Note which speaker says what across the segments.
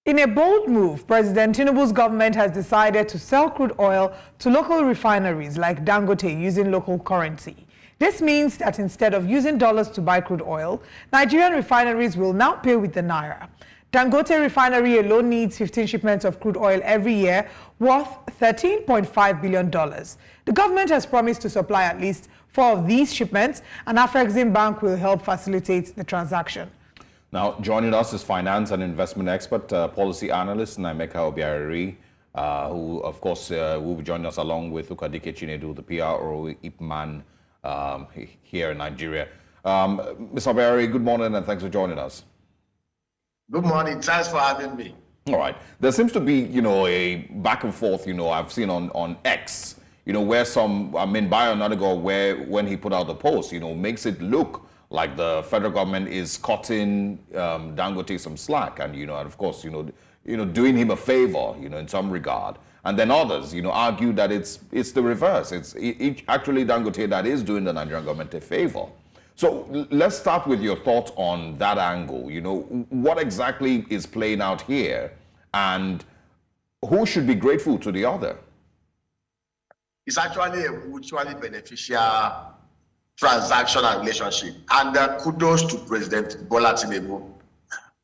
Speaker 1: In a bold move, President Tinubu's government has decided to sell crude oil to local refineries like Dangote using local currency. This means that instead of using dollars to buy crude oil, Nigerian refineries will now pay with the Naira. Dangote Refinery alone needs 15 shipments of crude oil every year, worth $13.5 billion. The government has promised to supply at least 4 of these shipments, and Afreximbank will help facilitate the transaction.
Speaker 2: Now, joining us is finance and investment expert, policy analyst Nnaemeka Obiaraeri, who, of course, will be joining us along with Ukadike Chinedu, the PRO Ipman here in Nigeria. Mr. Obiaraeri, good morning and thanks for joining us.
Speaker 3: Good morning. Thanks for having me.
Speaker 2: All right. There seems to be, a back and forth, I've seen on X, where Bayo Nadigo, when he put out the post, makes it look like the federal government is cutting Dangote some slack and, and of course, doing him a favor, in some regard. And then others, argue that it's the reverse. It's actually Dangote that is doing the Nigerian government a favor. So let's start with your thoughts on that angle. What exactly is playing out here and who should be grateful to the other?
Speaker 3: It's actually a mutually beneficial transaction and relationship. And kudos to President Bola Tinubu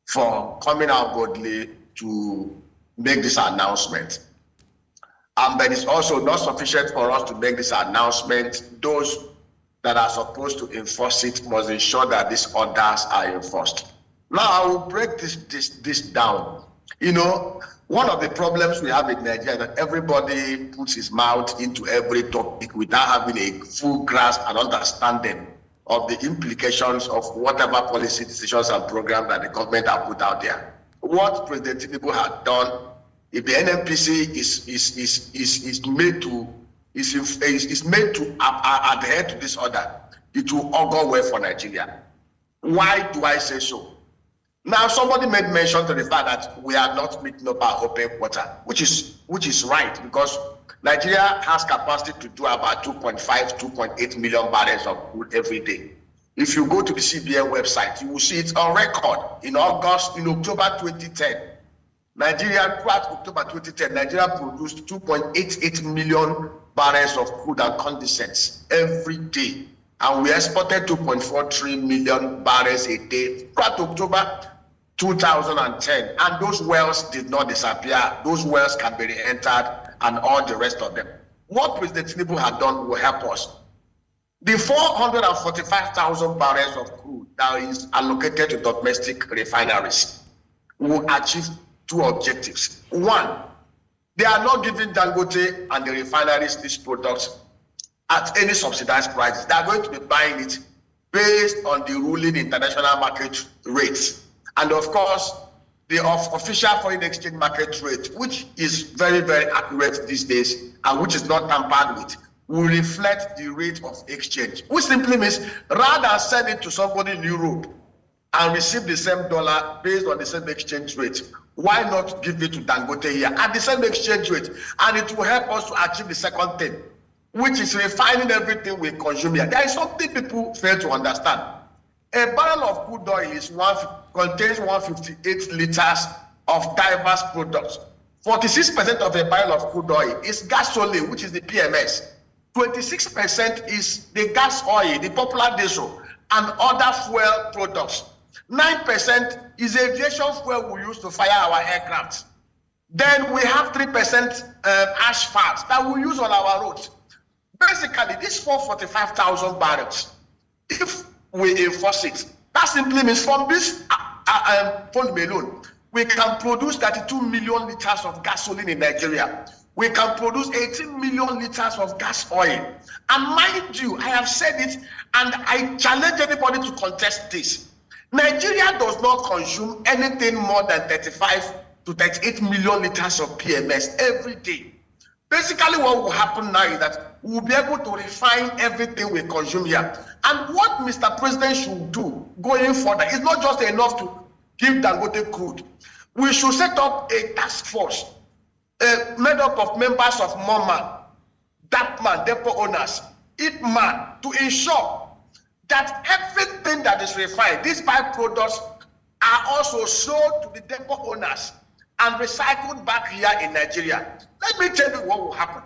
Speaker 3: for coming out boldly to make this announcement. But it's also not sufficient for us to make this announcement. Those that are supposed to enforce it must ensure that these orders are enforced. Now, I will break this down. One of the problems we have in Nigeria is that everybody puts his mouth into every topic without having a full grasp and understanding of the implications of whatever policy decisions and programs that the government have put out there. What President Tinubu has done, if the NNPC is made to adhere to this order, it will augur well for Nigeria. Why do I say so? Now, somebody made mention to the fact that we are not meeting up our open quota, which is right, because Nigeria has capacity to do about 2.5, 2.8 million barrels of crude every day. If you go to the CBN website, you will see it's on record. In October 2010, throughout October 2010, Nigeria produced 2.88 million barrels of crude and condensate every day. And we exported 2.43 million barrels a day throughout October 2010. And those wells did not disappear. Those wells can be re-entered and all the rest of them. What President Tinubu had done will help us. The 445,000 barrels of crude that is allocated to domestic refineries will achieve 2 objectives. One, they are not giving Dangote and the refineries these products at any subsidized prices. They are going to be buying it based on the ruling international market rates. And of course, the official foreign exchange market rate, which is very, very accurate these days and which is not tampered with, will reflect the rate of exchange, which simply means rather than send it to somebody in Europe and receive the same dollar based on the same exchange rate, why not give it to Dangote here at the same exchange rate? And it will help us to achieve the second thing, which is refining everything we consume here. There is something people fail to understand. A barrel of crude oil contains 158 liters of diverse products. 46% of a barrel of crude oil is gasoline, which is the PMS. 26% is the gas oil, the popular diesel, and other fuel products. 9% is aviation fuel we use to fire our aircraft. Then we have 3% asphalt that we use on our roads. Basically, these 445,000 barrels, if we enforce it, that simply means from this volume alone, we can produce 32 million liters of gasoline in Nigeria. We can produce 18 million liters of gas oil. And mind you, I have said it, and I challenge anybody to contest this. Nigeria does not consume anything more than 35 to 38 million liters of PMS every day. Basically, what will happen now is that we will be able to refine everything we consume here. And what Mr. President should do going further is not just enough to give Dangote crude. We should set up a task force made up of members of MoMA, DAPMAN, depot owners, IPMAN, to ensure that everything that is refined, these byproducts, are also sold to the depot owners and recycled back here in Nigeria. Let me tell you what will happen.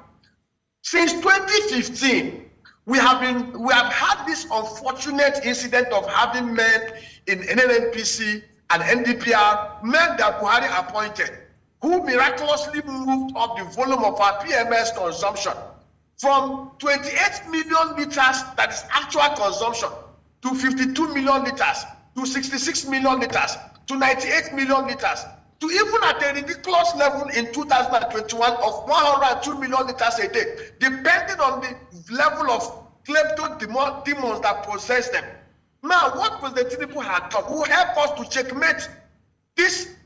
Speaker 3: Since 2015, we have had this unfortunate incident of having men in NNPC and NDPR, men that Buhari appointed, who miraculously moved up the volume of our PMS consumption from 28 million liters, that is actual consumption, to 52 million liters, to 66 million liters, to 98 million liters, to even at a ridiculous level in 2021 of 102 million liters a day, depending on the level of klepto-demons that possess them. Now, what President Tinubu had done will help us to checkmate these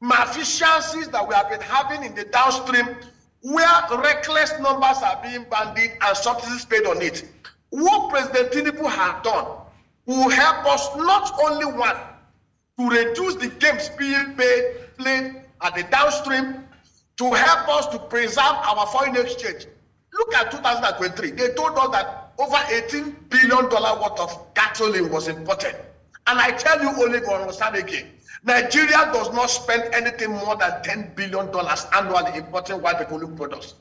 Speaker 3: malfeasances that we have been having in the downstream, where reckless numbers are being bandied and subsidies paid on it. What President Tinubu has done will help us not only one, to reduce the games being played at the downstream, to help us to preserve our foreign exchange. Look at 2023. They told us that over $18 billion worth of gasoline was imported. And I tell you, Oliver Rosam again, Nigeria does not spend anything more than $10 billion annually importing white petroleum products.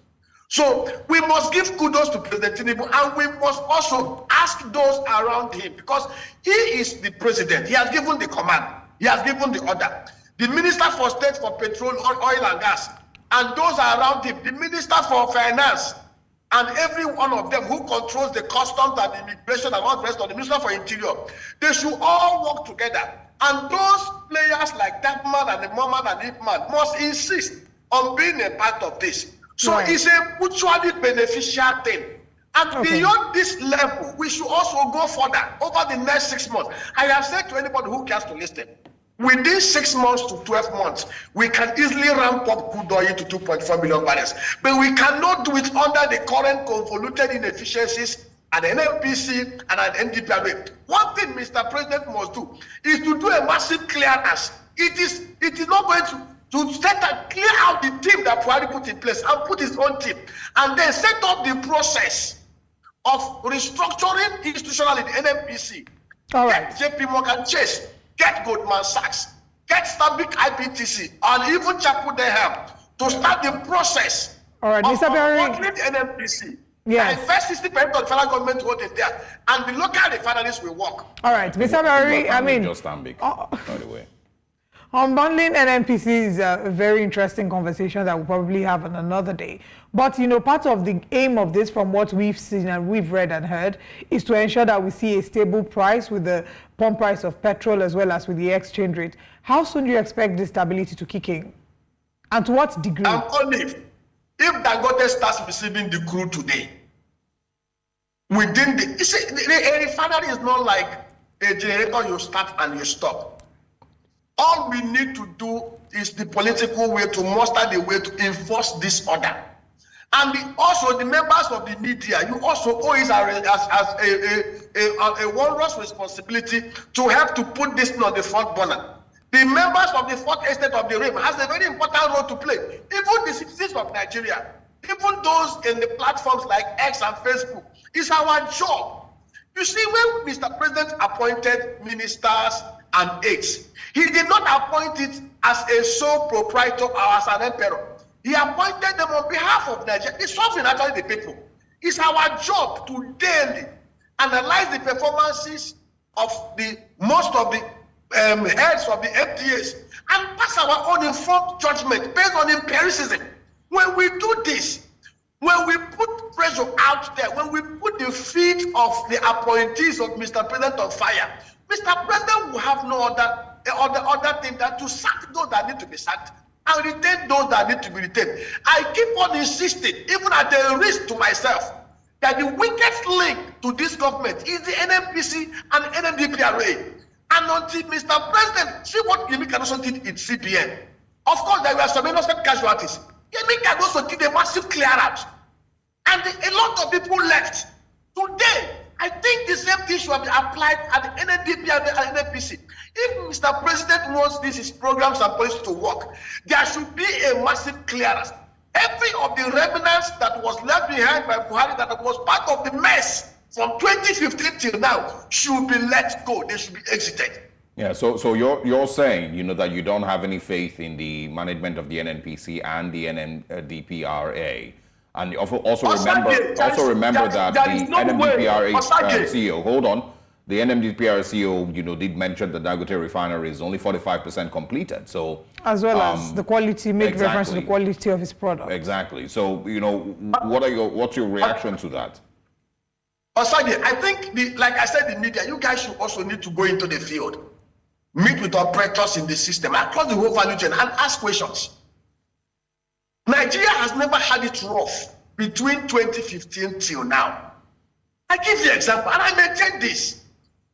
Speaker 3: So we must give kudos to President Tinubu, and we must also ask those around him, because he is the president. He has given the command. He has given the order. The Minister for State for Petrol, Oil and Gas, and those around him, the Minister for Finance, and every one of them who controls the customs and immigration and all the rest of the Minister for Interior, they should all work together. And those players like that man and the Mohammed and Ip man must insist on being a part of this. So it's a mutually beneficial thing. And beyond this level, we should also go further over the next 6 months. I have said to anybody who cares to listen, within 6 months to 12 months, we can easily ramp up crude oil to 2.4 million barrels. But we cannot do it under the current convoluted inefficiencies at NNPC and at NDPR. One thing Mr. President must do is to do a massive clearance. It is not going to set and clear out the team that Buhari put in place and put his own team, and then set up the process of restructuring institutionally the NNPC.
Speaker 1: All right.
Speaker 3: Get JP Morgan Chase, get Goldman Sachs, get Stanbic IBTC, and even Chapu Deham to start the process.
Speaker 1: All right, Mr. Obiaraeri.
Speaker 3: The NNPC.
Speaker 1: Yes.
Speaker 3: Invest 60% of the federal government hold in there, and the local refineries will work.
Speaker 1: All right, Mr. Obiaraeri, I mean,
Speaker 2: just Stanbic, by the way.
Speaker 1: Unbundling NNPC is a very interesting conversation that we'll probably have on another day. But, you know, part of the aim of this, from what we've seen and we've read and heard, is to ensure that we see a stable price with the pump price of petrol as well as with the exchange rate. How soon do you expect this stability to kick in? And to what degree?
Speaker 3: Only if Dangote starts receiving the crude today, within a refinery is not like a generator you start and you stop. All we need to do is the political way to muster the way to enforce this order. And also the members of the media, you also owe it as a onerous responsibility to help to put this on the front burner. The members of the fourth estate of the realm has a very important role to play. Even the citizens of Nigeria, even those in the platforms like X and Facebook, it's our job. You see, when Mr. President appointed ministers and aides, he did not appoint it as a sole proprietor or as an emperor. He appointed them on behalf of Nigeria. It's something actually the people. It's our job to daily analyze the performances of most of the heads of the FDAs and pass our own informed judgment based on empiricism. When we do this, when we put pressure out there, when we put the feet of the appointees of Mr. President on fire, Mr. President will have no other thing than to sack those that need to be sacked and retain those that need to be retained. I keep on insisting, even at the risk to myself, that the weakest link to this government is the NNPC and NNDPRA. And until Mr. President, see what Nnaemeka did in CBN. Of course, there were some innocent casualties. Nnaemeka also did a massive clear out. And a lot of people left. Today, I think the same thing should be applied at the NNPC and NNPC. If Mr. President wants his programs and policies to work, there should be a massive clearance. Every of the remnants that was left behind by Buhari, that was part of the mess from 2015 till now, should be let go. They should be exited.
Speaker 2: Yeah, so you're saying, that you don't have any faith in the management of the NNPC and the NNDPRA. And you also remember that the NMDPRA CEO, hold on, the NMDPRA CEO, did mention that Dangote Refinery is only 45% completed. So
Speaker 1: as well as the quality, make reference to the quality of his product.
Speaker 2: Exactly. So what's your reaction to that?
Speaker 3: Osage, I think, like I said, the media, you guys should also need to go into the field, meet with operators in the system across the whole value chain, and ask questions. Nigeria has never had it rough between 2015 till now. I give you an example, and I maintain this.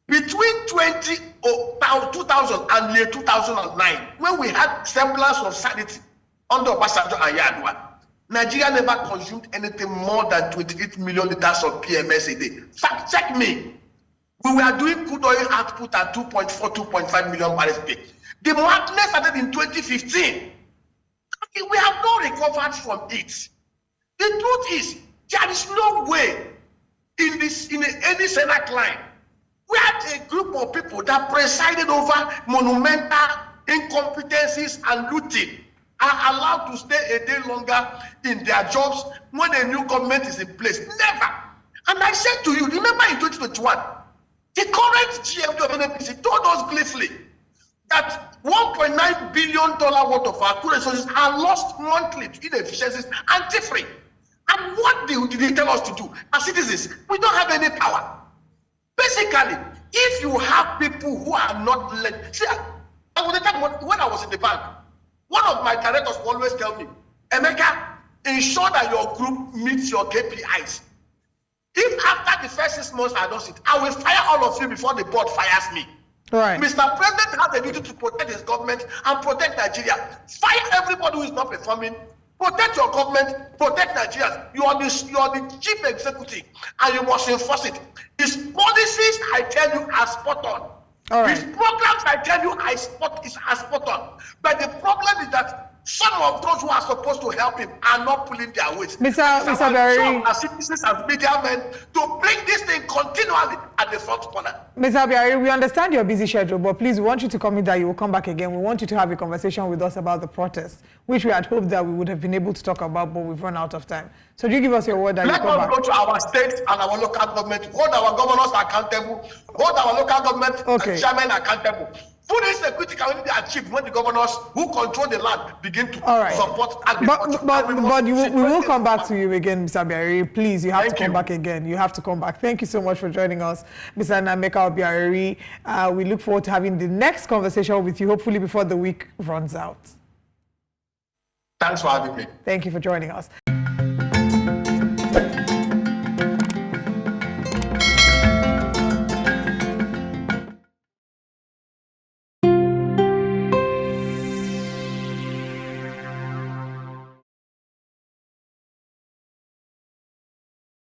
Speaker 3: Between 2000 and year 2009, when we had semblance of sanity under Obasanjo and Yar'Adua, Nigeria never consumed anything more than 28 million liters of PMS a day. Fact check me. We were doing crude oil output at 2.4, 2.5 million barrels per day. The madness started in 2015. We have not recovered from it. The truth is, there is no way in any Senate line where a group of people that presided over monumental incompetencies and looting are allowed to stay a day longer in their jobs when a new government is in place. Never. And I said to you, remember in 2021, the current GMD of NNPC told us gleefully that $1.9 billion worth of our crude resources are lost monthly to inefficiencies and differing. And what did they tell us to do? As citizens, we don't have any power. Basically, if you have people who are not led, see, when I was in the bank, one of my directors always tell me, Emeka, ensure that your group meets your KPIs. If after the first 6 months I don't sit, I will fire all of you before the board fires me.
Speaker 1: Right.
Speaker 3: Mr. President has a duty to protect his government and protect Nigeria. Fire everybody who is not performing. Protect your government, protect Nigerians. You are the chief executive, and you must enforce it. His policies, I tell you, are spot on.
Speaker 1: All right.
Speaker 3: His programs, I tell you, are spot on. But the problem is that some of those who are supposed to help him are not pulling their weight.
Speaker 1: Mr. Obiaraeri,
Speaker 3: as citizens, as media men, to bring this thing continually at the front corner.
Speaker 1: Mr. Obiaraeri, we understand your busy schedule, but please, we want you to commit that you will come back again. We want you to have a conversation with us about the protest, which we had hoped that we would have been able to talk about, but we've run out of time. So do you give us your word that you come back?
Speaker 3: Let us go to our states and our local government, hold our governors accountable, hold our local government chairmen accountable. Food insecurity can only be achieved when the governors who control the land begin to support agriculture. But we will come back to you again, Mr. Obiaraeri. Please, you have to come back again. You have to come back. Thank you so much for joining us, Mr. Nnaemeka Obiaraeri. We look forward to having the next conversation with you, hopefully before the week runs out. Thanks for having me.
Speaker 1: Thank you for joining us.